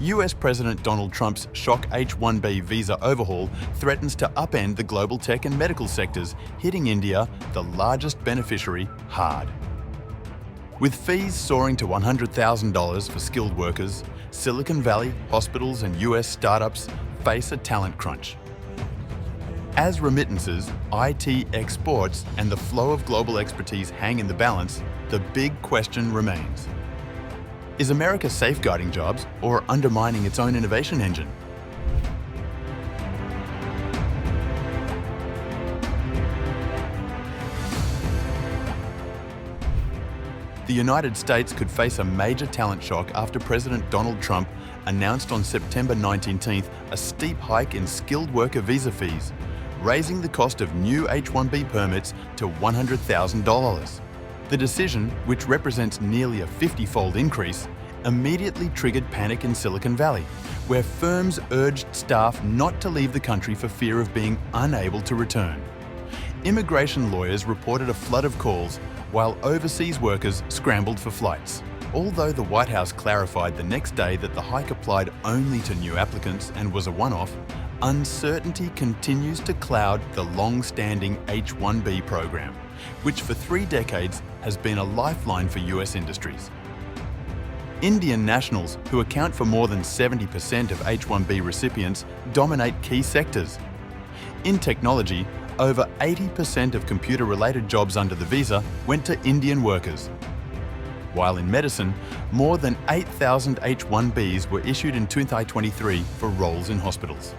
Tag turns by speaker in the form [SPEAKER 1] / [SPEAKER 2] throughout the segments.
[SPEAKER 1] US President Donald Trump's shock H-1B visa overhaul threatens to upend the global tech and medical sectors, hitting India, the largest beneficiary, hard. With fees soaring to $100,000 for skilled workers, Silicon Valley, hospitals and US startups face a talent crunch. As remittances, IT exports and the flow of global expertise hang in the balance, the big question remains. Is America safeguarding jobs or undermining its own innovation engine? The United States could face a major talent shock after President Donald Trump announced on September 19th a steep hike in skilled worker visa fees, raising the cost of new H-1B permits to $100,000. The decision, which represents nearly a 50-fold increase, immediately triggered panic in Silicon Valley, where firms urged staff not to leave the country for fear of being unable to return. Immigration lawyers reported a flood of calls, while overseas workers scrambled for flights. Although the White House clarified the next day that the hike applied only to new applicants and was a one-off, uncertainty continues to cloud the long-standing H-1B program, which for 3 decades has been a lifeline for US industries. Indian nationals, who account for more than 70% of H-1B recipients, dominate key sectors. In technology, over 80% of computer-related jobs under the visa went to Indian workers. While in medicine, more than 8,000 H-1Bs were issued in 2023 for roles in hospitals.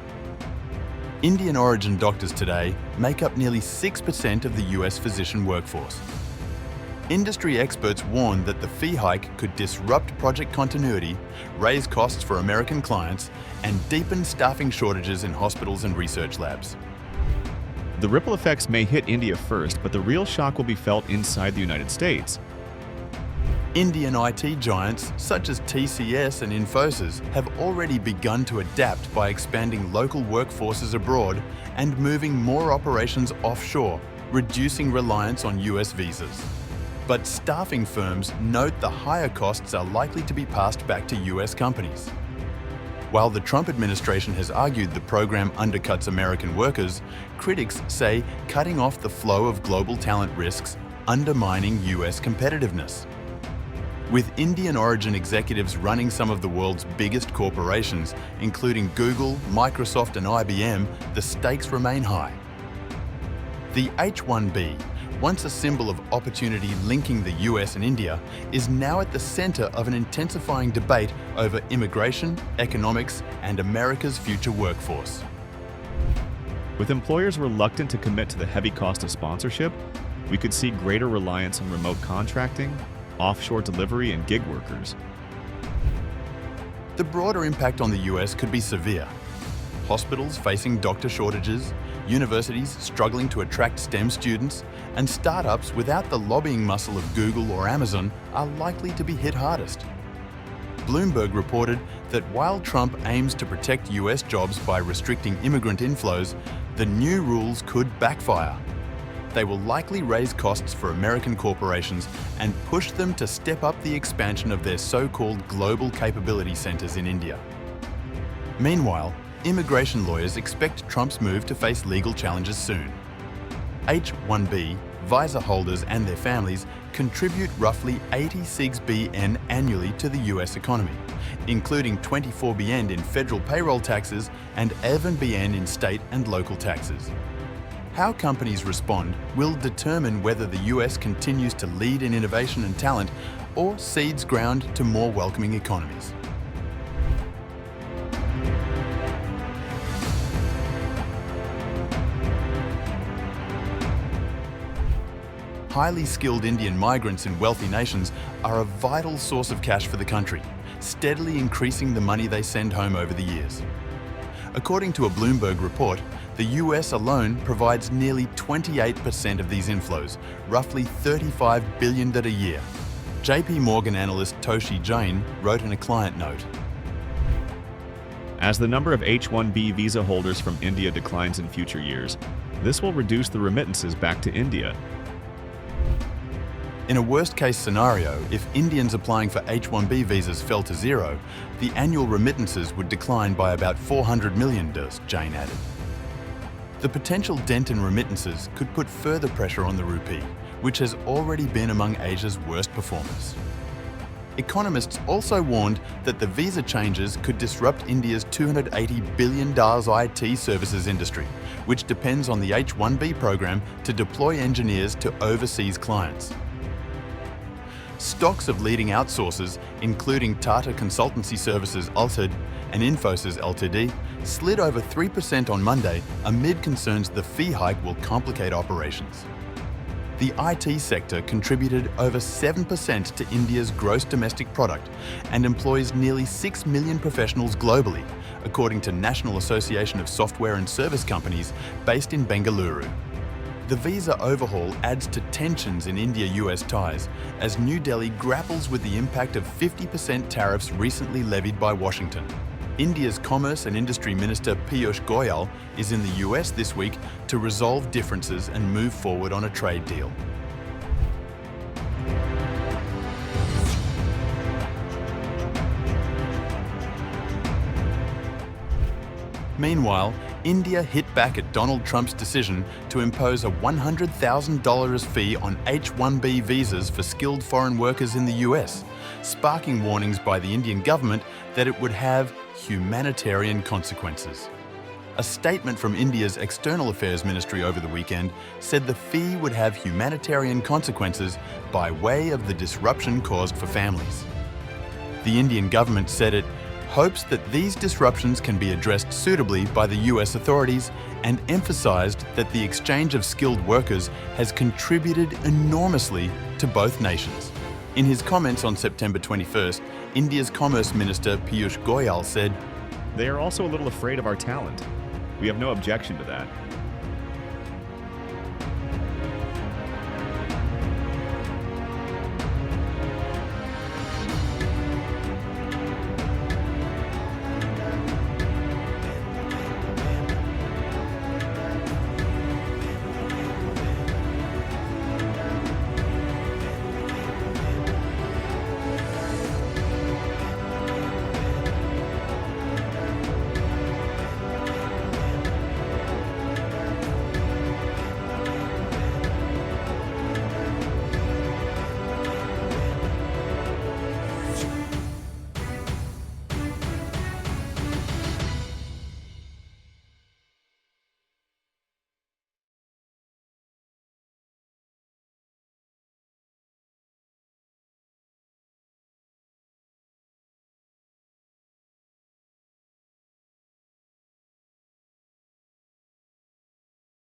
[SPEAKER 1] Indian origin doctors today make up nearly 6% of the US physician workforce. Industry experts warn that the fee hike could disrupt project continuity, raise costs for American clients, and deepen staffing shortages in hospitals and research labs.
[SPEAKER 2] The ripple effects may hit India first, but the real shock will be felt inside the United States.
[SPEAKER 1] Indian IT giants such as TCS and Infosys have already begun to adapt by expanding local workforces abroad and moving more operations offshore, reducing reliance on US visas. But staffing firms note the higher costs are likely to be passed back to US companies. While the Trump administration has argued the program undercuts American workers, critics say cutting off the flow of global talent risks, undermining US competitiveness. With Indian origin executives running some of the world's biggest corporations, including Google, Microsoft and IBM, the stakes remain high. The H-1B, once a symbol of opportunity linking the US and India, is now at the center of an intensifying debate over immigration, economics, and America's future workforce.
[SPEAKER 2] With employers reluctant to commit to the heavy cost of sponsorship, we could see greater reliance on remote contracting, offshore delivery, and gig workers.
[SPEAKER 1] The broader impact on the US could be severe. Hospitals facing doctor shortages, universities struggling to attract STEM students, and startups without the lobbying muscle of Google or Amazon are likely to be hit hardest. Bloomberg reported that while Trump aims to protect US jobs by restricting immigrant inflows, the new rules could backfire. They will likely raise costs for American corporations and push them to step up the expansion of their so-called global capability centers in India. Meanwhile, immigration lawyers expect Trump's move to face legal challenges soon. H-1B, visa holders and their families contribute roughly 86 BN annually to the US economy, including 24 BN in federal payroll taxes and 11 BN in state and local taxes. How companies respond will determine whether the US continues to lead in innovation and talent or cedes ground to more welcoming economies. Highly skilled Indian migrants in wealthy nations are a vital source of cash for the country, steadily increasing the money they send home over the years. According to a Bloomberg report, the US alone provides nearly 28% of these inflows, roughly $35 billion a year. JP Morgan analyst Toshi Jain wrote in a client note.
[SPEAKER 2] As the number of H-1B visa holders from India declines in future years, this will reduce the remittances back to India.
[SPEAKER 1] In a worst-case scenario, if Indians applying for H-1B visas fell to zero, the annual remittances would decline by about 400 million, Jane added. The potential dent in remittances could put further pressure on the rupee, which has already been among Asia's worst performers. Economists also warned that the visa changes could disrupt India's $280 billion IT services industry, which depends on the H-1B program to deploy engineers to overseas clients. Stocks of leading outsourcers, including Tata Consultancy Services Ltd and Infosys Ltd, slid over 3% on Monday amid concerns the fee hike will complicate operations. The IT sector contributed over 7% to India's gross domestic product and employs nearly 6 million professionals globally, according to National Association of Software and Service Companies based in Bengaluru. The visa overhaul adds to tensions in India-US ties as New Delhi grapples with the impact of 50% tariffs recently levied by Washington. India's Commerce and Industry Minister Piyush Goyal is in the US this week to resolve differences and move forward on a trade deal. Meanwhile, India hit back at Donald Trump's decision to impose a $100,000 fee on H-1B visas for skilled foreign workers in the US, sparking warnings by the Indian government that it would have humanitarian consequences. A statement from India's External Affairs Ministry over the weekend said the fee would have humanitarian consequences by way of the disruption caused for families. The Indian government said it hopes that these disruptions can be addressed suitably by the US authorities and emphasized that the exchange of skilled workers has contributed enormously to both nations. In his comments on September 21st, India's Commerce Minister Piyush Goyal said,
[SPEAKER 2] They are also a little afraid of our talent. We have no objection to that.